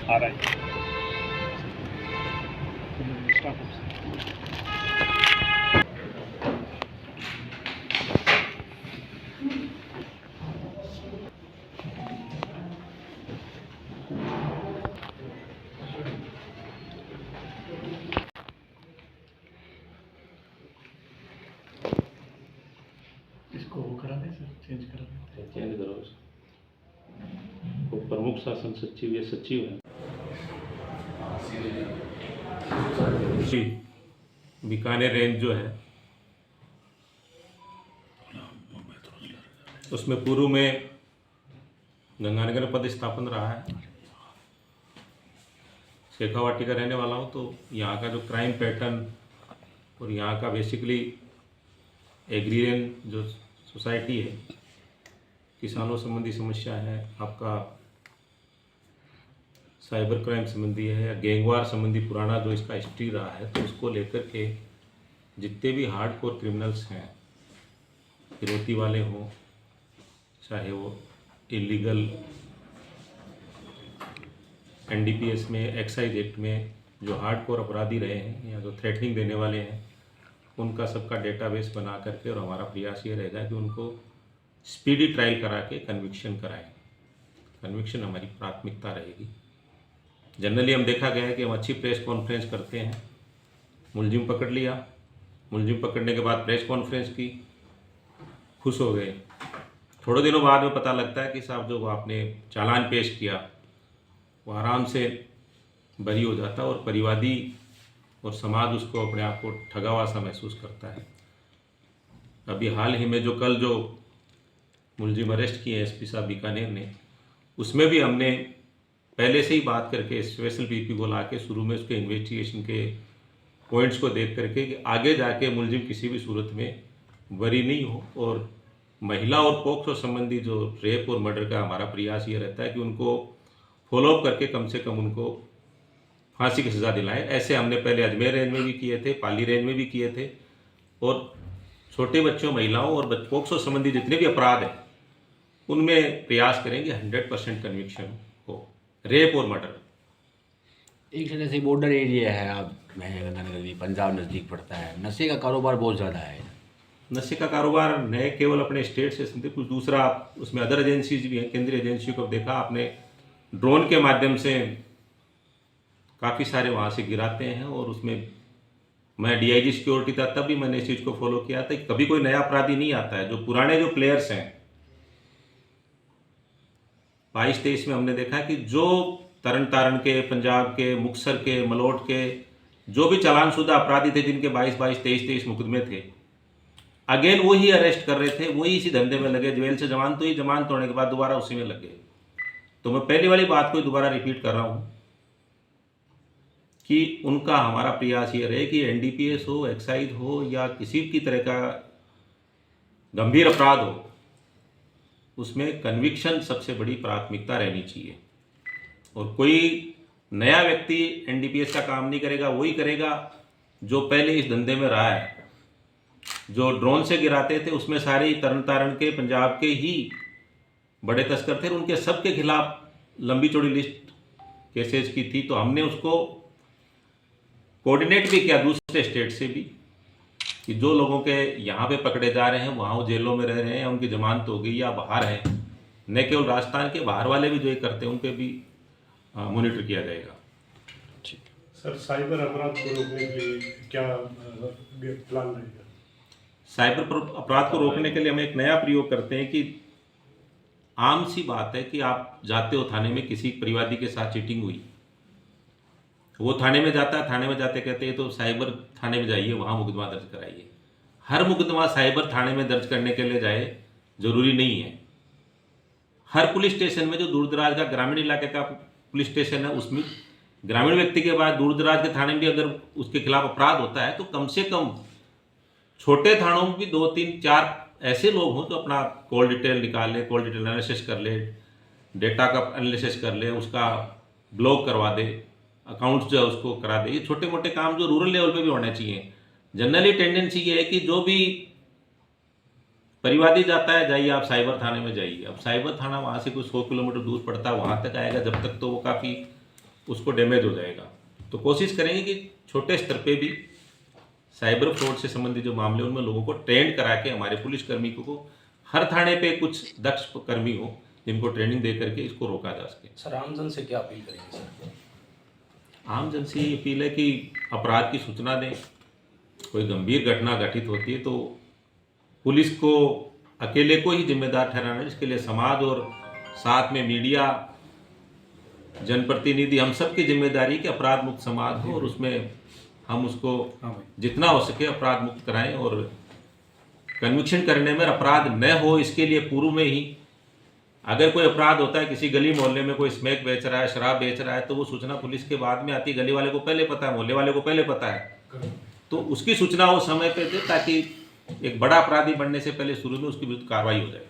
आ रहा है staff office. इसको वो करा दें सर, चेंज करा दें। चेंज करो इसको। वो प्रमुख शासन सचिव या सचिव है। बीकानेर रेंज जो है उसमें पूर्व में गंगानगर में पद स्थापन रहा है। शेखावाटी का रहने वाला हूँ, तो यहाँ का जो क्राइम पैटर्न और यहाँ का बेसिकली एग्रीरियन जो सोसाइटी है, किसानों संबंधी समस्या है, आपका साइबर क्राइम संबंधी है या गैंगवार संबंधी पुराना जो इसका हिस्ट्री रहा है, तो उसको लेकर के जितने भी हार्डकोर क्रिमिनल्स हैं, फिरौती वाले हों, चाहे वो इलीगल एनडीपीएस में, एक्साइज एक्ट में जो हार्डकोर अपराधी रहे हैं या जो थ्रेटनिंग देने वाले हैं, उनका सबका डेटाबेस बना करके, और हमारा प्रयास ये रहेगा कि उनको स्पीडी ट्रायल करा के कन्विक्शन कराएं। कन्विक्शन हमारी प्राथमिकता रहेगी। जनरली हम देखा गया है कि हम अच्छी प्रेस कॉन्फ्रेंस करते हैं, मुलजिम पकड़ लिया, मुलजिम पकड़ने के बाद प्रेस कॉन्फ्रेंस की, खुश हो गए। थोड़े दिनों बाद में पता लगता है कि साहब जो आपने चालान पेश किया वो आराम से बरी हो जाता और परिवादी और समाज उसको अपने आप को ठगा हुआ सा महसूस करता है। अभी हाल ही में जो कल जो मुलजिम अरेस्ट किए एसपी साहब बीकानेर ने, उसमें भी हमने पहले से ही बात करके स्पेशल पीपी को ला के शुरू में उसके इन्वेस्टिगेशन के पॉइंट्स को देख करके कि आगे जाके मुलजिम किसी भी सूरत में बरी नहीं हो, और महिला और पोक्सो संबंधी जो रेप और मर्डर का हमारा प्रयास ये रहता है कि उनको फॉलोअप करके कम से कम उनको फांसी की सज़ा दिलाएं। ऐसे हमने पहले अजमेर रेंज में भी किए थे, पाली रेंज में भी किए थे, और छोटे बच्चों, महिलाओं और पोक्सो संबंधी जितने भी अपराध हैं उनमें प्रयास करेंगे 100% कन्विक्शन हो, रेप और मर्डर। एक तरह से बॉर्डर एरिया है, आप गंगानगर पंजाब नज़दीक पड़ता है, नशे का कारोबार बहुत ज़्यादा है। नशे का कारोबार न केवल अपने स्टेट से सुनते, कुछ दूसरा उसमें अदर एजेंसीज भी हैं, केंद्रीय एजेंसियों को देखा आपने, ड्रोन के माध्यम से काफ़ी सारे वहाँ से गिराते हैं। और उसमें मैं डीआईजी सिक्योरिटी था तब भी मैंने इस चीज़ को फॉलो किया था कि कभी कोई नया अपराधी नहीं आता है। जो पुराने जो प्लेयर्स हैं 22-23 में हमने देखा कि जो तरन तारण के, पंजाब के, मुक्तसर के, मलोट के जो भी चालानशुदा अपराधी थे, जिनके 22-22, 23-23 मुकदमे थे, अगेन वही अरेस्ट कर रहे थे, वही इसी धंधे में लगे। जेल से जमानत हुई, जमानत होने के बाद दोबारा उसी में लगे। तो मैं पहली वाली बात को दोबारा रिपीट कर रहा हूं कि उनका हमारा प्रयास ये रहे कि एनडीपीएस हो, एक्साइज हो या किसी की तरह का गंभीर अपराध हो, उसमें कन्विक्शन सबसे बड़ी प्राथमिकता रहनी चाहिए। और कोई नया व्यक्ति एनडीपीएस का काम नहीं करेगा, वही करेगा जो पहले इस धंधे में रहा है। जो ड्रोन से गिराते थे उसमें सारे तरन तारण के, पंजाब के ही बड़े तस्कर थे, उनके सबके खिलाफ लंबी चौड़ी लिस्ट केसेस की थी। तो हमने उसको कोऑर्डिनेट भी किया दूसरे स्टेट से भी कि जो लोगों के यहाँ पे पकड़े जा रहे हैं, वहाँ वो जेलों में रह रहे हैं, उनकी जमानत हो गई या बाहर हैं, न केवल राजस्थान के, बाहर वाले भी जो ये करते हैं उन पे भी मॉनिटर किया जाएगा। सर, साइबर अपराध को रोकने के लिए क्या प्लान रहेगा? साइबर अपराध को रोकने के लिए हम एक नया प्रयोग करते हैं कि आम सी बात है कि आप जाते हो थाने में, किसी परिवादी के साथ चीटिंग हुई, वो थाने में जाता है, थाने में जाते कहते हैं तो साइबर थाने में जाइए, वहाँ मुकदमा दर्ज कराइए। हर मुकदमा साइबर थाने में दर्ज करने के लिए जाए जरूरी नहीं है। हर पुलिस स्टेशन में जो दूर दराज का ग्रामीण इलाके का पुलिस स्टेशन है, उसमें ग्रामीण व्यक्ति के बाद दूर दराज के थाने में भी अगर उसके खिलाफ अपराध होता है तो कम से कम छोटे थानों में भी 2, 3, 4 ऐसे लोग हों तो अपना कॉल डिटेल निकाल ले, कॉल डिटेल एनालिसिस कर ले, डेटा का एनालिसिस कर ले, उसका ब्लॉक करवा दे, अकाउंट्स जो है उसको करा दे। ये छोटे मोटे काम जो रूरल लेवल पे भी होने चाहिए। जनरली टेंडेंसी ये है कि जो भी परिवादी जाता है, जाइए आप साइबर थाने में जाइए। अब साइबर थाना वहाँ से कुछ 100 किलोमीटर दूर पड़ता है, वहाँ तक आएगा, जब तक तो वो काफ़ी उसको डैमेज हो जाएगा। तो कोशिश करेंगे कि छोटे स्तर पे भी साइबर फ्रॉड से संबंधित जो मामले उनमें लोगों को ट्रेंड करा के हमारे पुलिस कर्मी को हर थाने पे कुछ दक्ष कर्मी हो जिनको ट्रेनिंग दे करके इसको रोका जा सके। सर आमजन से क्या अपील करेंगे सर? आमजन से ये अपील है कि अपराध की सूचना दें। कोई गंभीर घटना घटित होती है तो पुलिस को अकेले को ही जिम्मेदार ठहराना, इसके लिए समाज और साथ में मीडिया, जनप्रतिनिधि, हम सब की जिम्मेदारी कि अपराध मुक्त समाज हो और उसमें हम उसको जितना हो सके अपराध मुक्त कराएं और कन्विक्शन करने में अपराध न हो इसके लिए पूर्व में ही अगर कोई अपराध होता है, किसी गली मोहल्ले में कोई स्मैक बेच रहा है, शराब बेच रहा है, तो वो सूचना पुलिस के बाद में आती है। गली वाले को पहले पता है, मोहल्ले वाले को पहले पता है, तो उसकी सूचना वो समय पे दे ताकि एक बड़ा अपराधी बनने से पहले शुरू में उसके विरुद्ध कार्रवाई हो जाए।